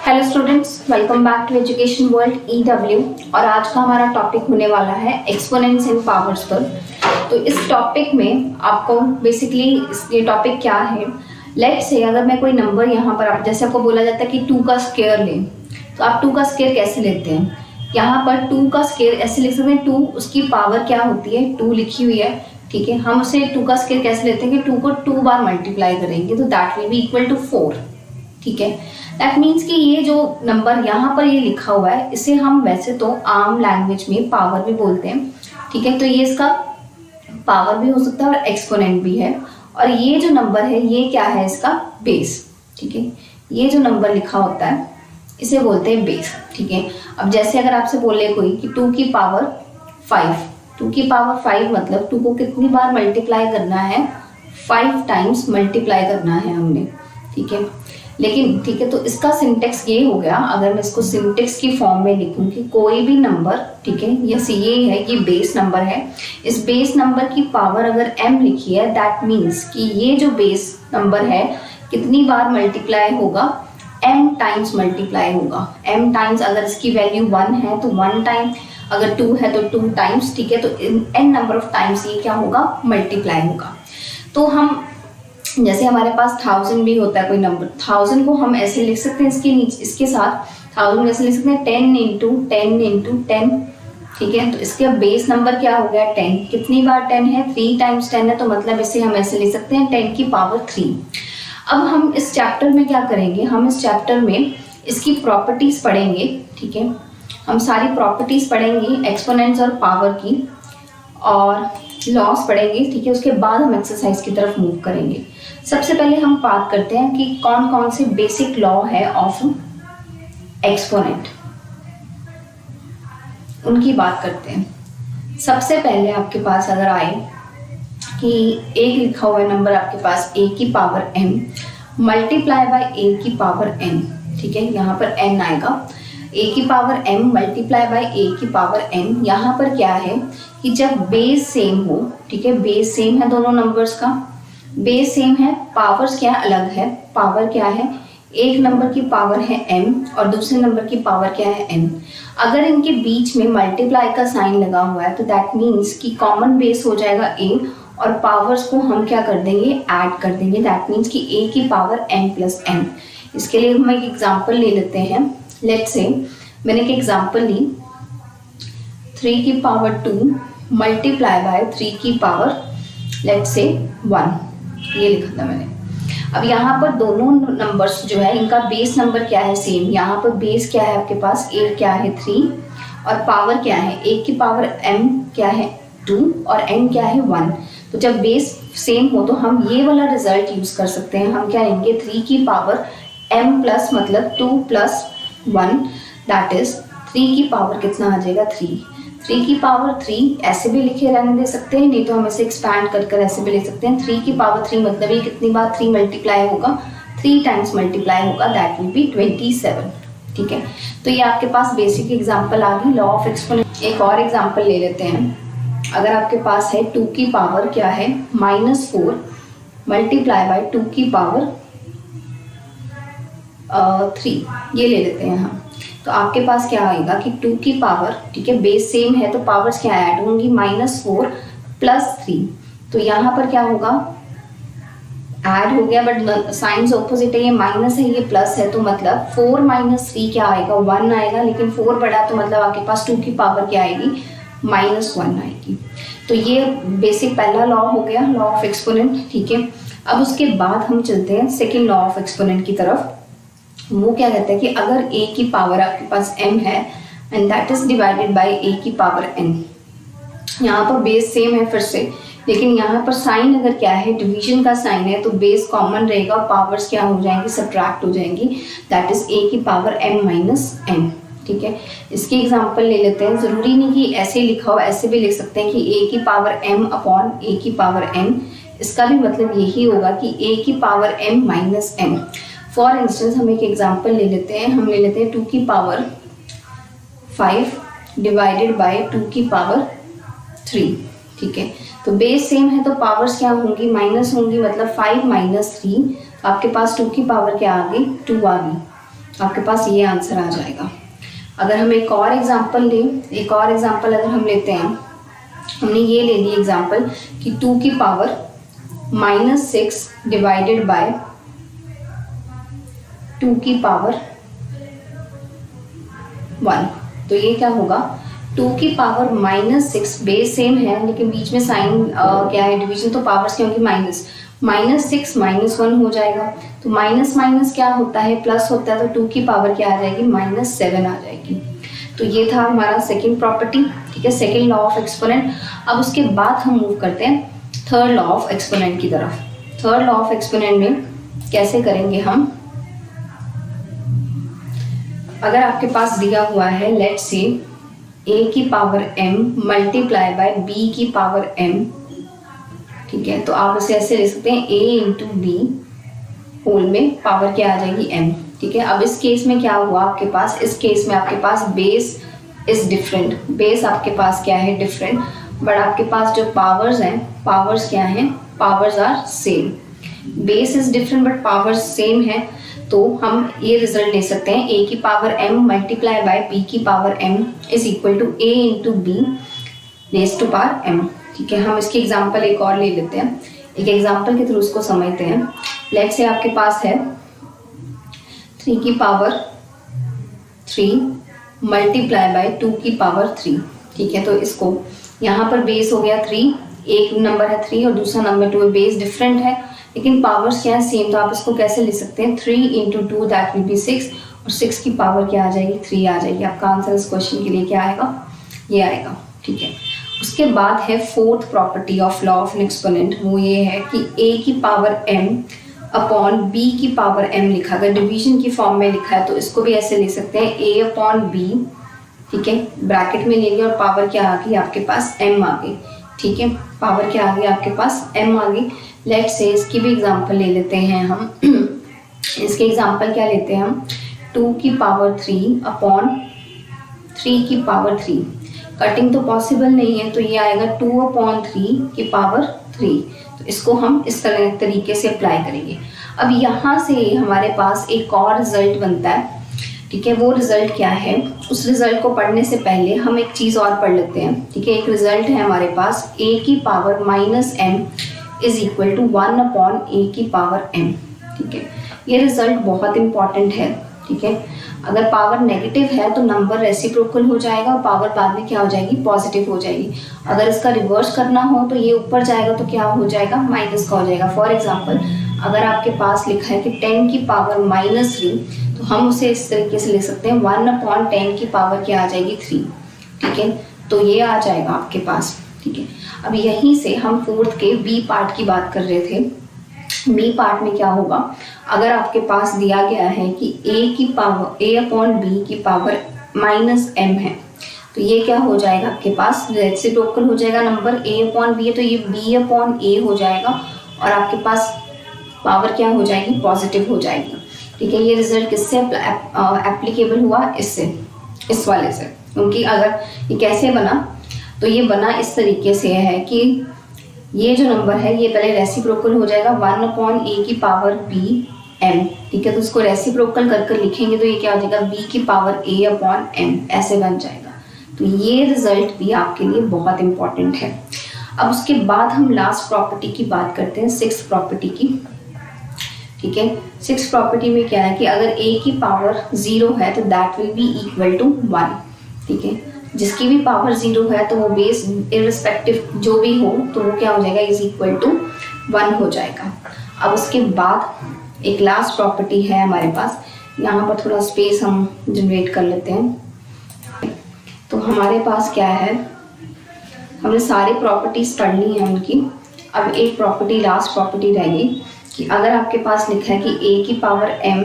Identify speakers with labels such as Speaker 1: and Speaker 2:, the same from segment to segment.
Speaker 1: Hello students, welcome back to education world EW। और आज का हमारा टॉपिक होने वाला है एक्सपोनेंट्स एंड पावर्स पर। तो इस टॉपिक में आपको बेसिकली ये टॉपिक क्या है, लेट्स से अगर मैं कोई नंबर यहाँ पर जैसे आपको बोला जाता है कि 2 का स्क्वायर लें, तो आप 2 का स्क्वायर कैसे लेते हैं। यहाँ पर 2 का स्क्वायर ऐसे लिख सकते हैं, 2 उसकी पावर क्या होती है, 2 लिखी हुई है, ठीक है। हम उसे 2 का स्क्वायर कैसे लेते हैं कि 2 को 2 बार मल्टीप्लाई करेंगे तो that will be equal to 4, ठीक है। दैट मीन्स कि ये जो नंबर यहाँ पर ये लिखा हुआ है, इसे हम वैसे तो आम लैंग्वेज में पावर भी बोलते हैं, ठीक है। तो ये इसका पावर भी हो सकता है और एक्सपोनेंट भी है। और ये जो नंबर है ये क्या है, इसका बेस, ठीक है। ये जो नंबर लिखा होता है इसे बोलते हैं बेस, ठीक है। अब जैसे अगर आपसे बोले कोई कि 2 की पावर 5, 2 की पावर 5 मतलब 2 को कितनी बार मल्टीप्लाई करना है, 5 टाइम्स मल्टीप्लाई करना है हमने, ठीक है। लेकिन ठीक है, तो इसका सिंटेक्स ये हो गया, अगर मैं इसको सिंटेक्स की फॉर्म में लिखूं कि कोई भी नंबर, ठीक है, जैसे ये है, ये बेस नंबर है, इस बेस नंबर की पावर अगर m लिखी है, दैट मीन्स कि ये जो बेस नंबर है कितनी बार मल्टीप्लाई होगा, m टाइम्स मल्टीप्लाई होगा। m टाइम्स अगर इसकी वैल्यू 1 है तो 1 टाइम, अगर 2 है तो 2 टाइम्स, ठीक है। तो n नंबर ऑफ टाइम्स ये क्या होगा, मल्टीप्लाई होगा। तो हम जैसे हमारे पास 1000 भी होता है कोई नंबर, 1000 को हम ऐसे लिख सकते हैं, इसके नीचे इसके साथ 1000 ऐसे लिख सकते हैं 10 इंटू 10 इंटू 10, ठीक है। तो इसके बेस नंबर क्या हो गया 10, कितनी बार 10 है, 3 टाइम्स 10 है, तो मतलब इसे हम ऐसे लिख सकते हैं 10 की पावर 3। अब हम इस चैप्टर में क्या करेंगे, हम इस चैप्टर में इसकी प्रॉपर्टीज पढ़ेंगे, ठीक है। हम सारी प्रॉपर्टीज पढ़ेंगे एक्सपोनेंट्स और पावर की, और लॉस पढ़ेंगे, ठीक है। उसके बाद हम एक्सरसाइज की तरफ मूव करेंगे। सबसे पहले हम बात करते हैं कि कौन कौन से बेसिक लॉ है ऑफ एक्सपोनेंट, उनकी बात करते हैं। सबसे पहले आपके पास अगर आए कि एक लिखा हुआ है नंबर आपके पास a की power m multiply bye a की पावर n, ठीक है। यहाँ पर n आएगा, a की power m multiply bye a की पावर n। यहाँ पर क्या है कि जब बेस सेम हो, ठीक है, बेस सेम है दोनों नंबर्स का, बेस सेम है, पावर्स क्या अलग है, पावर क्या है, एक नंबर की पावर है m और दूसरे नंबर की पावर क्या है n। अगर इनके बीच में मल्टीप्लाई का साइन लगा हुआ है तो दैट मीन्स कि कॉमन बेस हो जाएगा a और पावर्स को हम क्या कर देंगे, ऐड कर देंगे। दैट मीन्स कि a की पावर n प्लस n। इसके लिए हम एक एग्जांपल ले लेते हैं। लेट्स से मैंने एक एग्जांपल ली, 3 की पावर 2 मल्टीप्लाई बाय 3 की पावर लेट्स से 1, ये लिखा था मैंने। अब यहाँ पर दोनों नंबर्स जो है इनका बेस नंबर क्या है, सेम। यहाँ पर बेस क्या है आपके पास, a क्या है 3 और पावर क्या है, a की पावर m क्या है 2 और n क्या है 1। तो जब बेस सेम हो तो हम ये वाला रिजल्ट यूज कर सकते हैं। हम क्या लेंगे, 3 की पावर m प्लस मतलब 2 प्लस 1, दैट इज 3 की पावर कितना आ जाएगा 3। 3 की पावर 3 ऐसे भी लिखे रहने दे सकते हैं, नहीं तो हम इसे एक्सपैंड कर ऐसे भी ले सकते हैं। 3 की पावर 3 मतलब ये कितनी बार 3 मल्टीप्लाई होगा, 3 टाइम्स मल्टीप्लाई होगा, दैट विल बी 27, ठीक है। तो ये आपके पास बेसिक एग्जांपल आ गई लॉ ऑफ एक्सपोनेंट। एक और एग्जांपल ले लेते हैं। अगर आपके पास है 2 की पावर क्या है, -4 मल्टीप्लाई बाय 2 की पावर 3, ये ले लेते हैं हम। तो आपके पास क्या आएगा कि 2 की पावर, ठीक है, बेस सेम है तो पावर्स क्या ऐड होंगी, -4 प्लस 3। तो यहाँ पर क्या होगा, ऐड हो गया बट साइंस ऑपोजिट है, ये माइनस है ये प्लस है, तो मतलब 4 माइनस 3 क्या आएगा, 1 आएगा। लेकिन 4 बड़ा तो मतलब आपके पास 2 की पावर क्या आएगी, -1 आएगी। तो ये बेसिक पहला लॉ हो गया, लॉ ऑफ एक्सपोनेंट, ठीक है। अब उसके बाद हम चलते हैं सेकेंड लॉ ऑफ एक्सपोनेंट की तरफ। वो क्या कहता है कि अगर a की पावर आपके पास m है and that is divided by a की पावर n। यहाँ पर बेस सेम है फिर से, लेकिन यहाँ पर साइन अगर क्या है, डिवीजन का साइन है, तो बेस कॉमन रहेगा और पावर्स क्या हो जाएंगी, सब्ट्रैक्ट हो जाएंगी, दैट इज a की पावर m माइनस n, ठीक है। इसकी एग्जांपल ले लेते हैं। जरूरी नहीं कि ऐसे ही लिखा हो, ऐसे भी लिख सकते हैं कि a की पावर m अपॉन a की पावर n। इसका भी मतलब यही होगा कि a की power m minus n। For instance हम एक एग्जांपल ले लेते हैं, हम ले लेते हैं 2 की पावर 5 डिवाइडेड बाय 2 की पावर 3, ठीक है। तो बेस सेम है तो पावर्स क्या होंगी, माइनस होंगी, मतलब 5 माइनस 3, आपके पास 2 की पावर क्या आ गई, 2 आ गई। आपके पास ये आंसर आ जाएगा। अगर हम एक और एग्जांपल लें, एक और एग्जांपल अगर हम लेते हैं, हमने ये ले ली एग्जांपल कि 2 की पावर -6 डिवाइडेड बाय 2 की पावर 1। तो ये क्या होगा, 2 की पावर -6, बेस सेम है लेकिन बीच में साइन क्या है, डिवीजन तो पावर्स की होंगी माइनस, -6 -1 हो जाएगा। तो माइनस माइनस क्या होता है, प्लस होता है, तो 2 की पावर क्या आ जाएगी, -7 आ जाएगी। तो ये था हमारा सेकंड प्रॉपर्टी, ठीक है, सेकंड लॉ ऑफ एक्सपोनेंट। अब उसके बाद हम मूव करते हैं थर्ड लॉ ऑफ एक्सपोनेंट की तरफ। थर्ड लॉ ऑफ एक्सपोनेंट में कैसे करेंगे हम, अगर आपके पास दिया हुआ है लेट्स से a की power m multiply by b की पावर m, ठीक है, तो आप उसे ऐसे ले सकते हैं a इंटू बी होल में पावर क्या आ जाएगी m, ठीक है। अब इस केस में क्या हुआ आपके पास, इस केस में आपके पास बेस इज डिफरेंट, बेस आपके पास क्या है, डिफरेंट, बट आपके पास जो पावर्स हैं, पावर्स क्या हैं, powers are same. Base is different but powers same है, तो हम ये रिजल्ट ले सकते हैं a की power m multiply by b की power m is equal to a into B raise to power m, ठीक है। हम इसकी एग्जांपल एक और ले लेते हैं, एक एग्जांपल के थ्रू उसको समझते हैं। लेट्स से आपके पास है 3 की पावर 3 मल्टीप्लाई बाय 2 की पावर 3, ठीक है। तो इसको यहाँ पर बेस हो गया 3, एक नंबर है 3 और दूसरा नंबर 2 है, बेस डिफरेंट है लेकिन पावर्स क्या है, सेम। तो आप इसको कैसे ले सकते हैं, 3 इंटू 2 दैट विल बी 6, और 6 की पावर क्या आ जाएगी, 3 आ जाएगी। आपका आंसर इस क्वेश्चन के लिए क्या आएगा, ये आएगा, ठीक है। उसके बाद है fourth property of law of N exponent, वो ये है कि a की पावर m अपॉन b की पावर m लिखा, अगर डिवीजन की फॉर्म में लिखा है तो इसको भी ऐसे ले सकते हैं a अपॉन b, ठीक है, ब्रैकेट में लेंगे और पावर क्या आ गई आपके पास, m आ गई, ठीक है, पावर क्या आ गई आपके पास, m आ गई। लेट्स से इसकी भी एग्जांपल ले लेते हैं हम इसके एग्जांपल क्या लेते हैं हम, 2 की पावर 3 अपॉन 3 की पावर 3, कटिंग तो पॉसिबल नहीं है तो ये आएगा 2 अपॉन 3 की पावर 3। तो इसको हम इस तरह तरीके से अप्लाई करेंगे। अब यहाँ से हमारे पास एक और रिजल्ट बनता है, ठीक है, वो रिजल्ट क्या है, उस रिजल्ट को पढ़ने से पहले हम एक चीज़ और पढ़ लेते हैं, ठीक है। एक रिजल्ट है हमारे पास a की power -m is equal to 1 upon a की पावर m, ठीक है। ये रिजल्ट बहुत इंपॉर्टेंट है, ठीक है। अगर पावर नेगेटिव है तो नंबर रेसिप्रोकल हो जाएगा और पावर बाद में क्या हो जाएगी, पॉजिटिव हो जाएगी। अगर इसका रिवर्स करना हो तो ये ऊपर जाएगा तो क्या हो जाएगा, माइनस का हो जाएगा। फॉर एग्जांपल अगर आपके पास लिखा है कि 10 की पावर -3, तो हम उसे इस तरीके से ले सकते हैं 1 अपॉन 10 की पावर क्या आ जाएगी, 3, ठीक है। तो ये आ जाएगा आपके पास, ठीक है। अब यहीं से हम फोर्थ के बी पार्ट की बात कर रहे थे। बी पार्ट में क्या होगा, अगर आपके पास दिया गया है कि a की पावर a अपॉन बी की पावर -m है, तो ये क्या हो जाएगा आपके पास, रेसिप्रोकल हो जाएगा, नंबर a अपॉन बी है तो ये b अपॉन a हो जाएगा और आपके पास पावर क्या हो जाएगी, पॉजिटिव हो जाएगी, ठीक है। ये रिजल्ट किससे एप्लीकेबल हुआ, इससे, इस वाले से, क्योंकि अगर ये कैसे बना, तो ये बना इस तरीके से है कि ये जो नंबर है ये पहले रेसिप्रोकल हो जाएगा 1 अपॉन a की पावर b m, ठीक है। तो उसको रेसिप्रोकल कर कर लिखेंगे तो ये क्या हो जाएगा, b की पावर a अपॉन m, ऐसे बन जाएगा। तो ये रिजल्ट भी आपके लिए बहुत इंपॉर्टेंट है। अब उसके बाद हम लास्ट प्रॉपर्टी की बात करते हैं, सिक्स्थ प्रॉपर्टी की, ठीक है। सिक्स्थ प्रॉपर्टी में क्या है कि अगर a की पावर 0 है तो that will be equal to 1, ठीक है। जिसकी भी पावर 0 है तो वो बेस इररिस्पेक्टिव जो भी हो तो वो क्या हो जाएगा, इज इक्वल टू 1 हो जाएगा। अब उसके बाद एक लास्ट प्रॉपर्टी है हमारे पास, यहाँ पर थोड़ा स्पेस हम जनरेट कर लेते हैं। तो हमारे पास क्या है, हमने सारी प्रॉपर्टीज पढ़ ली हैं उनकी। अब एक प्रॉपर्टी, लास्ट प्रॉपर्टी रहेगी कि अगर आपके पास लिखा है कि a की पावर m,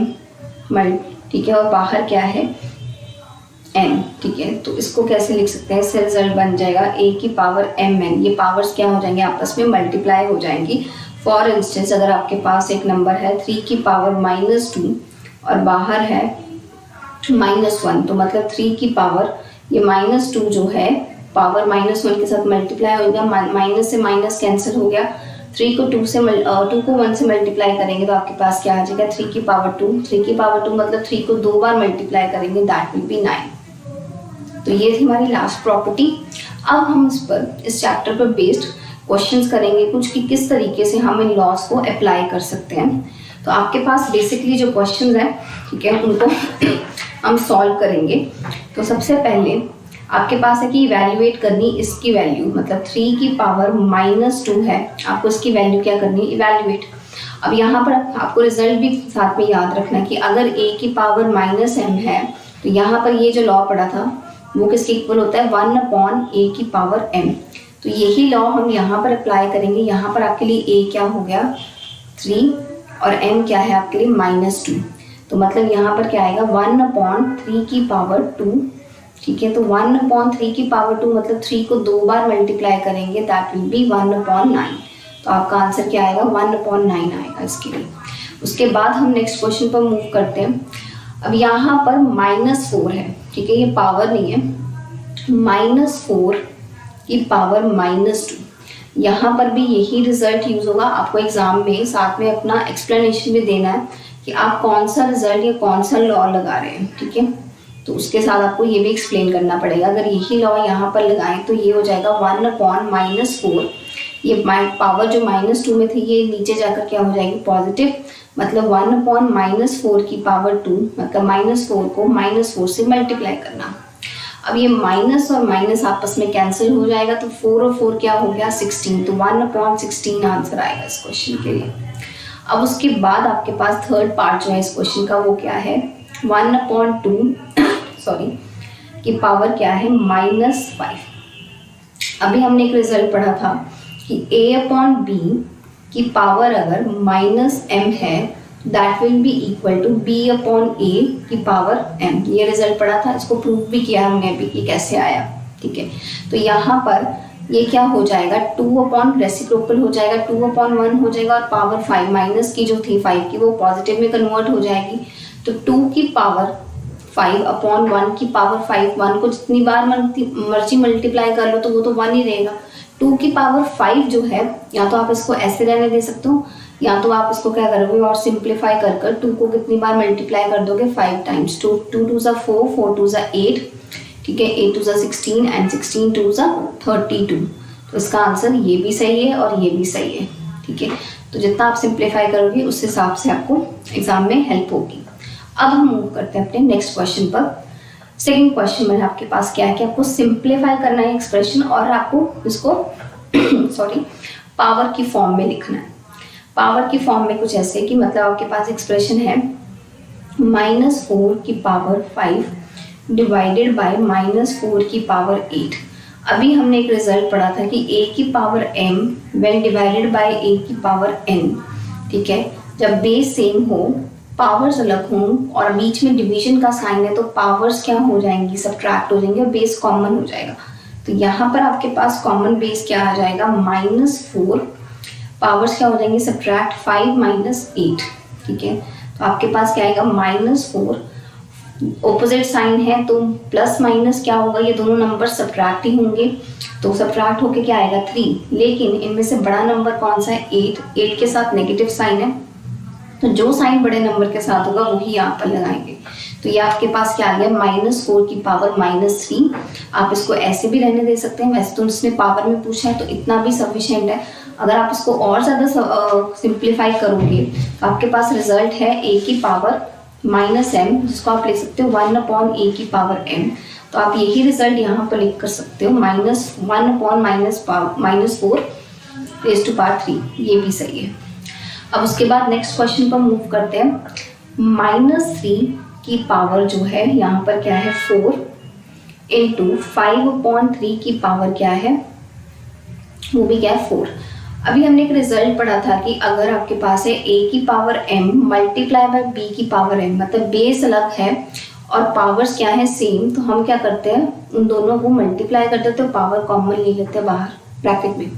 Speaker 1: ठीक है, और बाहर क्या है n, ठीक है, तो इसको कैसे लिख सकते हैं, इससे रिजल्ट बन जाएगा a की पावर mn, ये पावर्स क्या हो जाएंगे, आपस में मल्टीप्लाई हो जाएंगी। फॉर इंस्टेंस अगर आपके पास एक नंबर है 3 की पावर -2 और बाहर है -1, तो मतलब 3 की पावर, ये -2 जो है पावर -1 के साथ मल्टीप्लाई हो गया, माइनस से माइनस कैंसिल हो गया, 3 को 2 को 1 से मल्टीप्लाई करेंगे तो आपके पास क्या आ जाएगा 3 की पावर 2। 3 की पावर 2 मतलब 3 को 2 बार मल्टीप्लाई करेंगे, दैट विल बी 9। तो ये थी हमारी लास्ट प्रॉपर्टी। अब हम इस चैप्टर पर बेस्ड क्वेश्चंस करेंगे कुछ कि किस तरीके से हम इन लॉस को अप्लाई कर सकते हैं। तो आपके पास बेसिकली जो क्वेश्चंस हैं, ठीक है, उनको हम सॉल्व करेंगे। तो सबसे पहले आपके पास है कि इवैल्यूएट करनी इसकी वैल्यू, मतलब 3 की पावर -2 है, आपको इसकी वैल्यू क्या करनी है, इवैल्यूएट। अब यहाँ पर आपको रिजल्ट भी साथ में याद रखना है कि अगर a की पावर -m है तो यहाँ पर ये जो लॉ पढ़ा था वो किसके इक्वल होता है, 1/a की पावर m। तो यही लॉ हम यहाँ पर अप्लाई करेंगे। यहाँ पर आपके लिए a क्या हो गया 3 और m क्या है आपके लिए -2। तो मतलब यहाँ पर क्या आएगा 1/3 की पावर 2, ठीक है। तो 1/3 की पावर 2 मतलब 3 को 2 बार मल्टीप्लाई करेंगे, दैट विल बी 1/9। तो आपका आंसर क्या आएगा 1/9 आएगा इसके लिए। उसके बाद हम नेक्स्ट क्वेश्चन पर मूव करते हैं। अब यहाँ पर -4 है, ठीक है, ये पावर नहीं है, -4 की पावर -2। यहाँ पर भी यही रिजल्ट यूज होगा। आपको एग्जाम में साथ में अपना एक्सप्लेनेशन भी देना है कि आप कौन सा रिजल्ट या कौन सा लॉ लगा रहे हैं, ठीक है। तो उसके साथ आपको ये भी एक्सप्लेन करना पड़ेगा। अगर यही लॉ यहाँ पर लगाएं तो ये हो जाएगा 1/-4। ये पावर जो -2 में थी ये नीचे जाकर क्या हो जाएगी पॉजिटिव, मतलब 1/-4 की पावर 2, मतलब -4 को -4 से मल्टीप्लाई करना। अब ये माइनस और माइनस आपस में कैंसिल हो जाएगा तो 4 और 4 क्या हो गया 16। तो 1/16 आंसर आएगा इस क्वेश्चन के लिए। अब उसके बाद आपके पास थर्ड पार्ट जो है इस क्वेश्चन का वो क्या है 1/2 की पावर क्या है -5। अभी हमने एक रिजल्ट पढ़ा था कि a/b की पावर अगर -m है that will be equal to b/a की पावर m। ये रिजल्ट पढ़ा था, इसको प्रूव भी किया हमने अभी कि कैसे आया, ठीक है। तो यहाँ पर ये क्या हो जाएगा 2 रेसिप्रोकल हो जाएगा, 2/1 हो जाएगा और पावर 5 माइनस की जो थी 5 की वो पॉजिटिव में कन्वर्ट हो जाएगी। तो 2 की पावर 5/1 की पावर 5, 1 को जितनी बार मर्जी मल्टीप्लाई कर लो तो वो तो 1 ही रहेगा। 2 की पावर 5 जो है, या तो आप इसको ऐसे रहने दे सकते हो या तो आप इसको क्या करोगे और सिंप्लीफाई कर 2 को कितनी बार मल्टीप्लाई कर दोगे 5 टाइम्स। 2 2 = 4, 4 2 = 8, ठीक है, 8 2 = 16 एंड 16 2 = 32। तो इसका आंसर ये भी सही है और ये भी सही है, ठीक है। तो जितना आप सिंप्लीफाई करोगे उस हिसाब से आपको एग्जाम में हेल्प होगी। अब हम मूव करते हैं अपने नेक्स्ट क्वेश्चन पर। सेकंड क्वेश्चन में आपके पास क्या है कि आपको सिंप्लीफाई करना है एक्सप्रेशन और आपको इसको पावर की फॉर्म में लिखना है। पावर की फॉर्म में कुछ ऐसे कि मतलब आपके पास एक्सप्रेशन है -4 की पावर 5 डिवाइडेड बाय -4 की पावर 8। अभी हमने एक रिजल्ट पढ़ा था कि a की power m when divided by a की पावर n, ठीक है। जब बेस सेम हो, पावर्स अलग हों और बीच में डिवीजन का साइन है तो पावर्स क्या हो जाएंगी, सब्ट्रैक्ट हो जाएंगे और बेस कॉमन हो जाएगा। तो यहाँ पर आपके पास कॉमन बेस क्या आ जाएगा -4, पावर्स क्या हो जाएंगे सब्ट्रैक्ट 5 - 8, ठीक है। तो आपके पास क्या आएगा -4, ऑपोजिट साइन है तो प्लस माइनस क्या होगा, ये दोनों नंबर सब्ट्रैक्ट ही होंगे तो सब्ट्रैक्ट होके क्या आएगा 3। लेकिन इनमें से बड़ा नंबर कौन सा है 8 के साथ नेगेटिव साइन है तो जो साइन बड़े नंबर के साथ होगा वही यहाँ पर लगाएंगे। तो ये आपके पास क्या आ गया -4 की पावर -3। आप इसको ऐसे भी रहने दे सकते हैं, वैसे तो उसने पावर में पूछा है तो इतना भी सफिशिएंट है। अगर आप इसको और ज़्यादा सिंप्लीफाई करोगे तो आपके पास रिजल्ट है a की पावर -m, जिसको आप लिख सकते हो 1/a की पावर m। तो आप यही रिजल्ट यहाँ पर लिख कर सकते हो -1/-4 रेज़ टू पावर 3, ये भी सही है। अब उसके बाद नेक्स्ट क्वेश्चन पर मूव करते हैं। -3 की पावर जो है यहाँ पर क्या है 4 इंटू 5/3 की पावर क्या है, वो भी क्या है 4। अभी हमने एक रिजल्ट पढ़ा था कि अगर आपके पास है a की power m multiply by b की पावर m, मतलब बेस अलग है और पावर्स क्या है सेम, तो हम क्या करते हैं उन दोनों को मल्टीप्लाई कर देते हैं, पावर कॉमन ले लेते हैं बाहर ब्रैकेट में।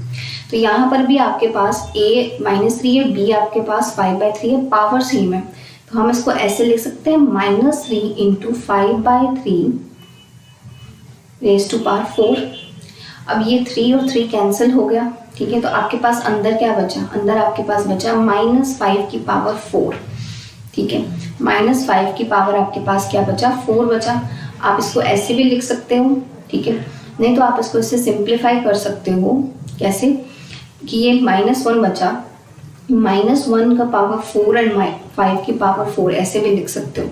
Speaker 1: तो यहाँ पर भी आपके पास a -3 है, b आपके पास 5/3 है, पावर सेम है तो हम इसको ऐसे लिख सकते हैं -3 इंटू 5/3 रेज़ टू पावर 4। अब ये 3 और 3 कैंसिल हो गया ठीक है, तो आपके पास अंदर क्या बचा, अंदर आपके पास बचा -5 की पावर 4, ठीक है, -5 की पावर आपके पास क्या बचा, 4 बचा। आप इसको ऐसे भी लिख सकते हो, ठीक है, नहीं तो आप इसको इससे सिंप्लीफाई कर सकते हो। कैसे कि ये -1 बचा, -1 का पावर 4 एंड 5 की पावर 4 ऐसे भी लिख सकते हो।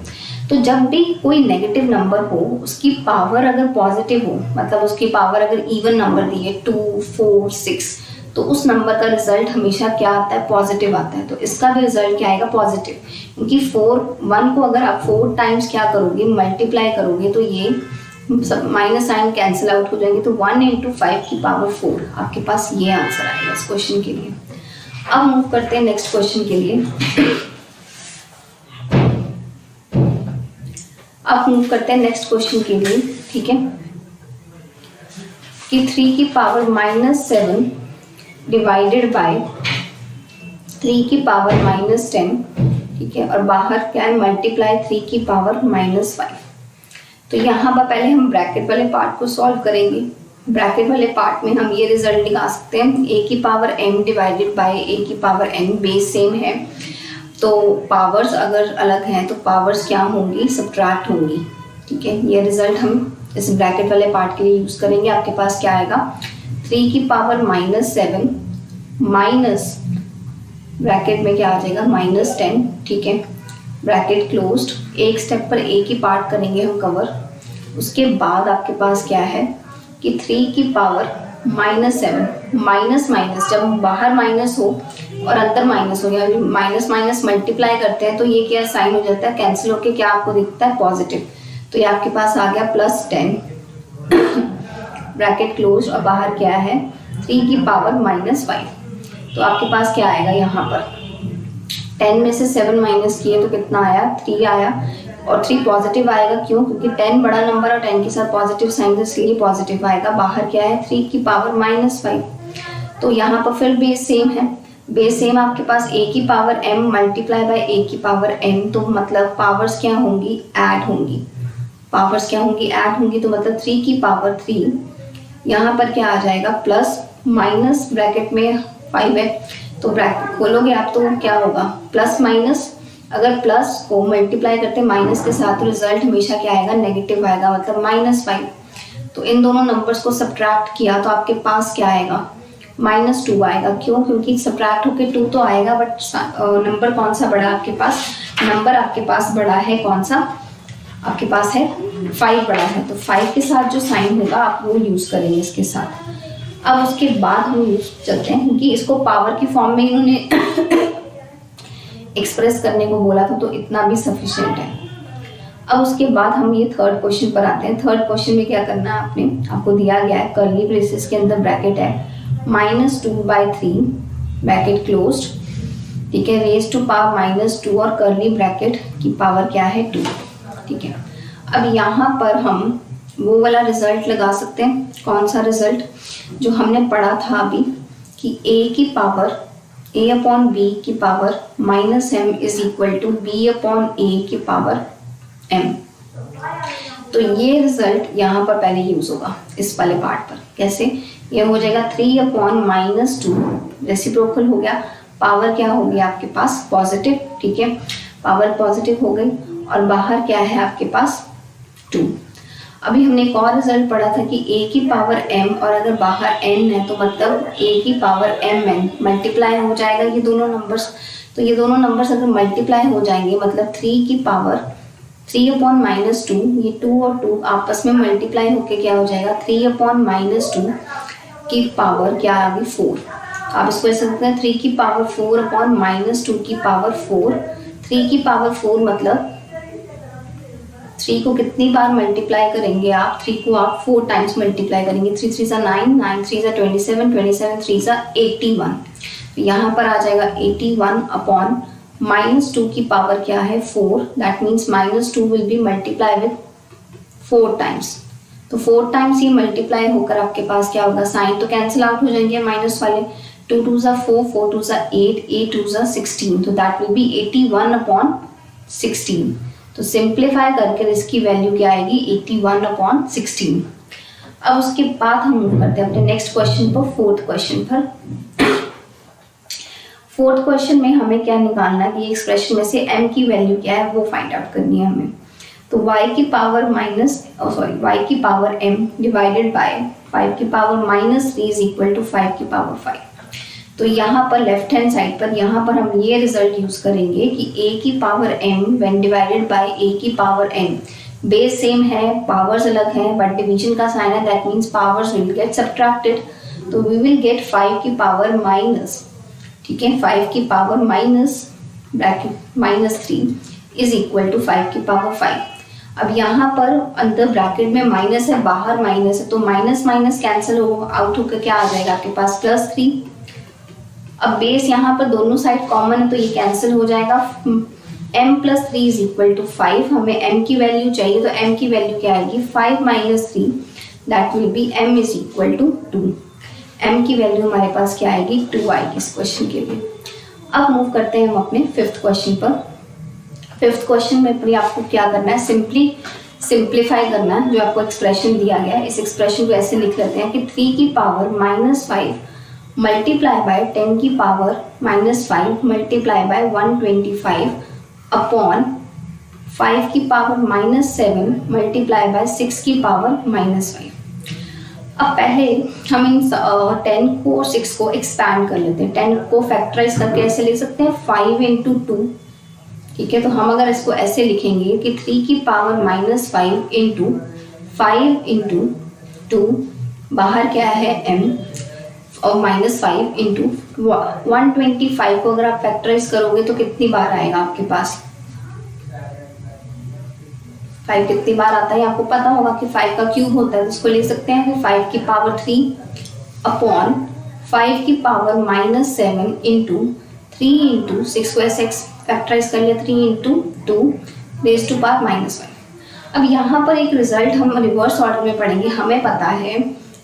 Speaker 1: तो जब भी कोई नेगेटिव नंबर हो, उसकी पावर अगर पॉजिटिव हो, मतलब उसकी पावर अगर इवन नंबर दी है 2, 4, 6, तो उस नंबर का रिजल्ट हमेशा क्या आता है, पॉजिटिव आता है। तो इसका भी रिजल्ट क्या आएगा, पॉजिटिव, क्योंकि 1 को अगर आप 4 टाइम्स क्या करोगे, मल्टीप्लाई करोगे, तो ये सब माइनस साइन कैंसिल आउट हो जाएंगे। तो 1 × 5 की पावर 4 आपके पास ये आंसर आएगा इस क्वेश्चन के लिए। अब मूव करते हैं नेक्स्ट क्वेश्चन के लिए। अब मूव करते हैं नेक्स्ट क्वेश्चन के लिए, ठीक है, कि 3 की पावर -7 डिवाइडेड बाय 3 की पावर -10, ठीक है, और बाहर क्या है, मल्टीप्लाई 3 की पावर -5। तो यहाँ पर पहले हम ब्रैकेट वाले पार्ट को सॉल्व करेंगे। ब्रैकेट वाले पार्ट में हम ये रिजल्ट निकाल सकते हैं, a की power m divided by a की पावर n, बेस सेम है, तो पावर्स अगर अलग हैं तो पावर्स क्या होंगी, सब्ट्रैक्ट होंगी, ठीक है। ये रिजल्ट हम इस ब्रैकेट वाले पार्ट के लिए यूज़ करेंगे। आपके पास क्या आएगा, 3 की पावर -7 माइनस ब्रैकेट में क्या आ जाएगा, -10, ठीक है, ब्रैकेट क्लोज्ड। एक स्टेप पर a की पार्ट करेंगे हम कवर, उसके बाद आपके पास क्या है कि 3 की पावर -7 माइनस माइनस, जब बाहर माइनस हो और अंदर माइनस हो, या माइनस माइनस मल्टीप्लाई करते हैं तो ये क्या साइन हो जाता है, कैंसिल होके क्या आपको दिखता है, पॉजिटिव। तो ये आपके पास आ गया +10 ब्रैकेट क्लोज, और बाहर क्या है 3 की पावर -5। तो आपके पास क्या आएगा, यहाँ पर 10 में से 7 माइनस किए तो कितना आया, 3 आया, और 3 पॉजिटिव आएगा, क्यों, क्योंकि 10 बड़ा नंबर और 10 के साथ पॉजिटिव साइन, तो इसलिए पॉजिटिव आएगा। बाहर क्या है, 3 की पावर -5। तो यहाँ पर फिर बेस सेम है, बेस सेम आपके पास a की power m multiply bye a की पावर n, तो मतलब पावर्स क्या होंगी, ऐड होंगी, पावर्स क्या होंगी, ऐड होंगी। तो मतलब 3 की पावर 3, यहाँ पर क्या आ जाएगा, प्लस माइनस ब्रैकेट में 5 है, तो ब्रैकेट खोलोगे आप तो क्या होगा, प्लस माइनस, अगर प्लस को मल्टीप्लाई करते हैं माइनस के साथ तो रिजल्ट हमेशा क्या आएगा, नेगेटिव आएगा, मतलब -5। तो इन दोनों नंबर्स को सब्ट्रैक्ट किया तो आपके पास क्या आएगा, -2 आएगा, क्यों, क्योंकि सब्ट्रैक्ट होके 2 तो आएगा, बट नंबर कौन सा बड़ा आपके पास, नंबर आपके पास बड़ा है कौन सा, आपके पास है 5 बड़ा है, तो 5 के साथ जो साइन होगा आप वो यूज़ करेंगे इसके साथ। अब उसके बाद हम यूज चलते हैं, क्योंकि इसको पावर की फॉर्म में इन्होंने एक्सप्रेस करने को बोला था, तो इतना भी सफिशिएंट है। अब उसके बाद हम ये थर्ड क्वेश्चन पर आते हैं। थर्ड क्वेश्चन में क्या करना है, आपको दिया गया है, कर्ली ब्रेसेस के अंदर ब्रैकेट है, -2/3 ब्रैकेट क्लोज्ड, ठीक है, रेज टू पावर -2 और कर्ली ब्रैकेट की पावर क्या है, 2, ठीक है। अब यहाँ पर हम वो वाला रिजल्ट लगा सकते हैं, कौन सा रिजल्ट जो हमने पढ़ा था अभी, कि a की पावर a/b की power -m is equal to b/a की पावर m। तो ये रिजल्ट यहाँ पर पहले यूज होगा इस वाले पार्ट पर। कैसे, ये हो जाएगा 3/-2, रेसिप्रोकल हो गया, पावर क्या हो गया आपके पास, पॉजिटिव, ठीक है, पावर पॉजिटिव हो गई, और बाहर क्या है आपके पास 2। अभी हमने एक और रिजल्ट पढ़ा था कि a की पावर m, और अगर बाहर n है तो मतलब a की पावर mn मल्टीप्लाई हो जाएगा ये दोनों नंबर्स। तो ये दोनों नंबर्स अगर मल्टीप्लाई हो जाएंगे मतलब 3 की पावर 3/-2, ये 2 और 2 आपस में मल्टीप्लाई होके क्या हो जाएगा, 3/-2 की पावर क्या आ गई, 4। आप इसको ऐसे सकते हैं 3 की पावर 4/-2 की पावर 4। 3 की पावर 4 मतलब 3 को कितनी बार मल्टीप्लाई करेंगे आप, 3 को आप 4 टाइम्स मल्टीप्लाई करेंगे, 3 3 सा 9, 9 3 सा 27, 27 3 सा 81। तो यहाँ पर आ जाएगा 81/-2 की पावर क्या है, 4। That means -2 will be multiply with 4 times. तो 4 टाइम्स ये मल्टीप्लाई होकर आपके पास क्या होगा, साइन तो कैंसिल आउट हो जाएंगे माइनस वाले, 2 2 सा 4, 4 2 सा 8, 8 2 सा 16, तो दैट विल बी 81/16। तो सिंप्लीफाई करके इसकी वैल्यू क्या आएगी, 81/16। अब उसके बाद हम मूव करते हैं अपने नेक्स्ट क्वेश्चन पर, फोर्थ क्वेश्चन पर। फोर्थ क्वेश्चन में हमें क्या निकालना है कि एक्सप्रेशन में से m की वैल्यू क्या है वो फाइंड आउट करनी है हमें। तो y की पावर y की पावर m डिवाइडेड बाय 5 की पावर -3 इज इक्वल टू 5 की पावर 5। तो यहाँ पर लेफ्ट हैंड साइड पर यहाँ पर हम ये रिजल्ट यूज करेंगे कि a की power m when divided by a की पावर n, बेस सेम है, पावर्स अलग हैं, बट डिवीजन का साइन है, that means powers will get subtracted. तो वी विल गेट 5 की पावर माइनस, ठीक है, 5 की power minus bracket -3 is equal to 5 की पावर 5। अब यहाँ पर अंदर ब्रैकेट में माइनस है, बाहर माइनस है, तो माइनस माइनस कैंसिल हो आउट होकर क्या आ जाएगा आपके पास +3। अब बेस यहाँ पर दोनों साइड कॉमन है तो ये कैंसिल हो जाएगा। m + 3 इज इक्वल टू 5, हमें m की वैल्यू चाहिए तो m की वैल्यू क्या आएगी 5 - 3, that will be m is equal to 2। m की वैल्यू हमारे पास क्या आएगी 2 आएगी इस क्वेश्चन के लिए। अब मूव करते हैं हम अपने फिफ्थ क्वेश्चन पर। फिफ्थ क्वेश्चन में भी आपको क्या करना है, सिंप्लीफाई करना है जो आपको एक्सप्रेशन दिया गया है। इस एक्सप्रेशन को ऐसे लिख लेते हैं कि 3 की पावर -5 मल्टीप्लाई बाय 10 की पावर -5 मल्टीप्लाई बाय 125 अपॉन 5 की पावर -7 मल्टीप्लाई बाय 6 की पावर -5। अब पहले हम इन 10 को और 6 को एक्सपैंड कर लेते हैं। 10 को फैक्टराइज करके ऐसे लिख सकते हैं 5 × 2, ठीक है। तो हम अगर इसको ऐसे लिखेंगे कि 3 की पावर -5 × 5 × 2, बाहर क्या है m, और -5 × 125 को अगर आप फैक्टराइज करोगे तो कितनी बार आएगा आपके पास, 5 कितनी बार आता है आपको पता होगा कि 5 का क्यूब होता है, तो इसको ले सकते हैं कि 5 की पावर 3 अपॉन 5 की पावर -7 × 3 × 6 को ऐसे फैक्टराइज कर लिया 3 × 2 रेज़ टू पावर -5। अब यहाँ पर एक रिजल्ट हम रिवर्स ऑर्डर में पढ़ेंगे। हमें पता है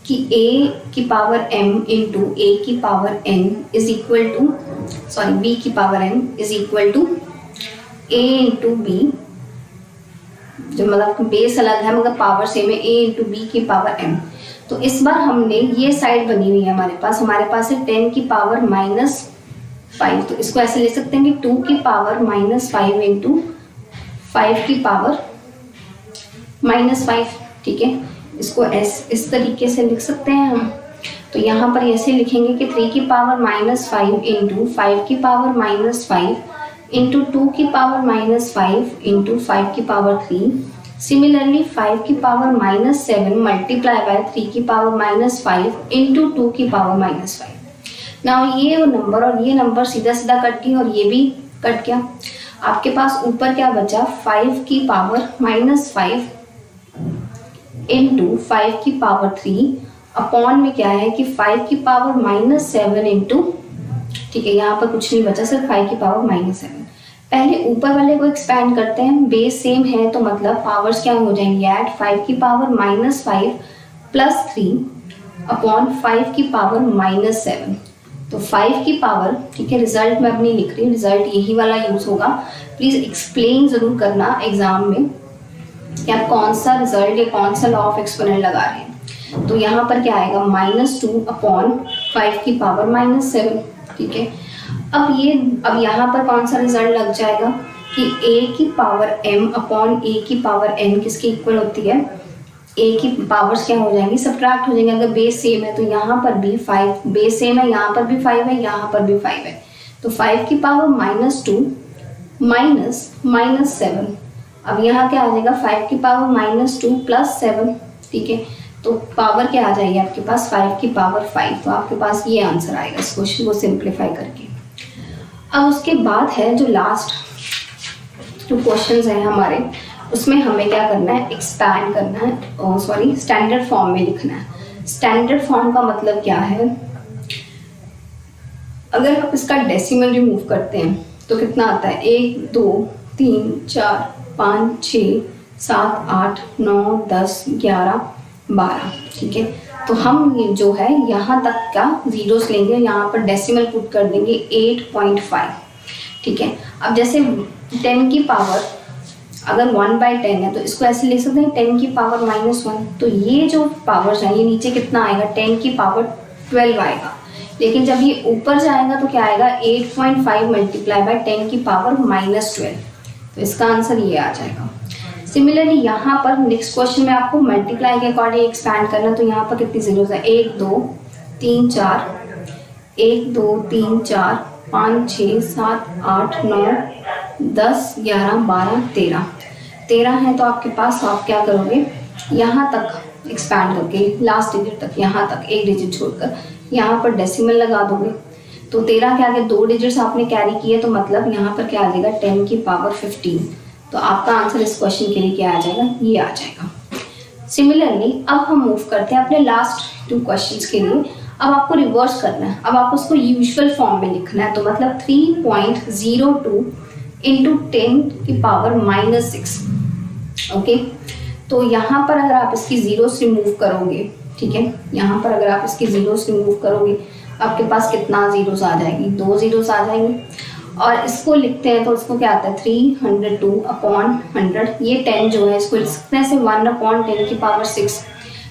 Speaker 1: कि a की पावर m × a की power n is equal to b की power n is equal to a × b, जो मतलब बेस अलग है मगर पावर सेम है, a × b की पावर m। तो इस बार हमने ये साइड बनी हुई है हमारे पास है 10 की पावर -5, तो इसको ऐसे ले सकते हैं कि 2 की पावर -5 × 5 की पावर -5, ठीक है। इसको इस तरीके से लिख सकते हैं हम। तो यहाँ पर ऐसे लिखेंगे कि 3 की पावर -5 × 5 की पावर -5 × 2 की पावर -5 × 5 की पावर 3, सिमिलरली 5 की पावर -7 मल्टीप्लाई बाय 3 की पावर -5 × 2 की पावर -5। नाउ ये नंबर और ये नंबर सीधा सीधा कट गया और ये भी कट गया। आपके पास ऊपर क्या बचा 5 की पावर -5 × 5 की पावर 3 अपॉन में क्या है कि 5 की पावर -7 × ठीक है, यहाँ पर कुछ नहीं बचा, सिर्फ 5 की पावर -7। पहले ऊपर वाले को एक्सपैंड करते हैं, बेस सेम है तो मतलब पावर्स क्या हो जाएंगी ऐड 5 की पावर -5 + 3 अपॉन 5 की पावर -7। तो 5 की पावर, ठीक है, रिजल्ट मैं अपनी लिख रही हूँ, रिजल्ट यही वाला यूज होगा। प्लीज एक्सप्लेन जरूर करना एग्जाम में कि आप कौन सा रिजल्ट या कौन सा लॉ ऑफ एक्सपोनेंट लगा रहे हैं। तो यहाँ पर क्या आएगा -2 अपॉन 5 की पावर -7, ठीक है। अब यहाँ पर कौन सा रिजल्ट लग जाएगा कि a की पावर m अपॉन a की पावर n किसके इक्वल होती है, a की पावर्स क्या हो जाएंगी सब्ट्रैक्ट हो जाएंगे। अगर बेस सेम है तो यहाँ पर भी 5, बेस सेम है, यहाँ पर भी 5 है, यहाँ पर भी 5 है, तो 5 की पावर -2 -7। अब यहाँ क्या आ जाएगा 5 की पावर -2 + 7, ठीक है। तो पावर क्या आ जाएगी आपके पास 5 की पावर 5, तो आपके पास ये आंसर आएगा इस क्वेश्चन को सिंप्लीफाई करके। अब उसके बाद है जो लास्ट 2 क्वेश्चंस हैं हमारे, उसमें हमें क्या करना है एक्सपैंड करना है, स्टैंडर्ड फॉर्म में लिखना है। स्टैंडर्ड फॉर्म का मतलब क्या है, अगर आप इसका डेसिमल रिमूव करते हैं तो कितना आता है 1 2 3 4 5 6 7 8 9 10 11 12, ठीक है। तो हम ये जो है यहाँ तक का जीरोस लेंगे, यहाँ पर डेसिमल पुट कर देंगे 8.5, ठीक है। अब जैसे 10 की पावर अगर 1/10 है तो इसको ऐसे लिख सकते हैं 10 की पावर -1। तो ये जो पावर्स हैं ये नीचे कितना आएगा, 10 की पावर 12 आएगा। लेकिन जब ये ऊपर जाएगा तो क्या आएगा, 8.5 मल्टीप्लाई बाय 10 की पावर -12। तो इसका आंसर ये आ जाएगा। सिमिलरली यहाँ पर नेक्स्ट क्वेश्चन में आपको मल्टीप्लाई के अकॉर्डिंग एक्सपैंड करना, तो यहाँ पर कितनी जीरोस है, 1 2 3 4, 1 2 3 4 5 6 7 8 9 10 11 12 13 है। तो आपके पास आप क्या करोगे, यहाँ तक एक्सपैंड करके लास्ट डिजिट तक, यहाँ तक एक डिजिट छोड़कर यहाँ पर डेसिमल लगा दोगे। तो 13 के आगे 2 डिजिट्स आपने कैरी किए, तो मतलब यहाँ पर क्या आ जाएगा, 10 की पावर 15। तो आपका आंसर इस क्वेश्चन के लिए क्या आ जाएगा, ये आ जाएगा। सिमिलरली अब हम मूव करते हैं अपने लास्ट 2 क्वेश्चंस के लिए। अब आपको रिवर्स करना है, अब आपको उसको यूजुअल फॉर्म में लिखना है। तो मतलब 3.02 इंटू 10 की पावर -6। ओके, तो यहाँ पर अगर आप इसकी जीरोस रिमूव करोगे, ठीक है, यहाँ पर अगर आप इसकी जीरोस रिमूव करोगे आपके पास कितना जीरोस आ जाएगी, 2 जीरोस आ जाएंगे। और इसको लिखते हैं तो इसको क्या आता है, 302/100। ये 10 जो है इसको लिख सकते हैं 1/10 की पावर 6।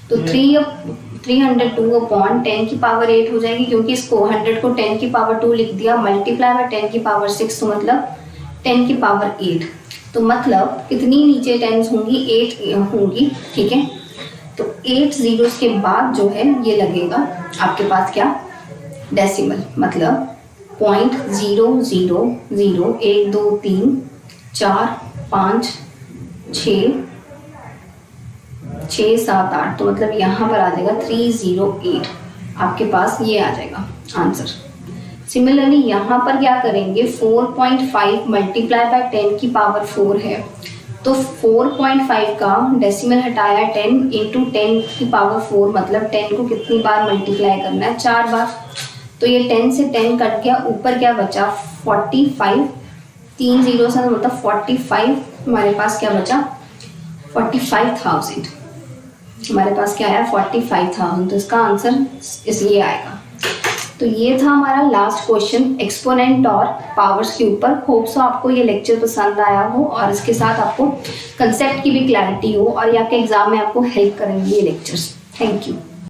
Speaker 1: तो 302/10 की पावर 8 हो जाएगी, क्योंकि इसको 100 को 10 की पावर 2 लिख दिया, मल्टीप्लाई बाय 10 की पावर 6, तो मतलब 10 की पावर 8। तो मतलब कितनी नीचे 10 होंगी, 8 होंगी, ठीक है। तो 8 जीरोस के बाद जो है ये लगेगा आपके पास क्या, डेसिमल, मतलब 0.000 1 2 3 4 5 6 7 8। तो मतलब यहाँ पर आ जाएगा 308, आपके पास ये आ जाएगा आंसर। सिमिलरली यहाँ पर क्या करेंगे, 4.5 मल्टीप्लाई बाय 10 की पावर 4 है, तो 4.5 का डेसिमल हटाया 10 इंटू 10 की पावर 4, मतलब 10 को कितनी बार मल्टीप्लाई करना है, 4 बार। तो ये 10 से 10 कट गया, ऊपर क्या बचा 45, 3 जीरो से मतलब 45, हमारे पास क्या बचा 45,000। हमारे पास क्या आया 45,000। तो इसका आंसर इसलिए आएगा। तो ये था हमारा लास्ट क्वेश्चन एक्सपोनेंट और पावर्स के ऊपर। होप सो आपको ये लेक्चर पसंद आया हो और इसके साथ आपको कंसेप्ट की भी क्लैरिटी हो और ये आपके एग्जाम में आपको हेल्प करेंगे ये लेक्चर्स। Thank you.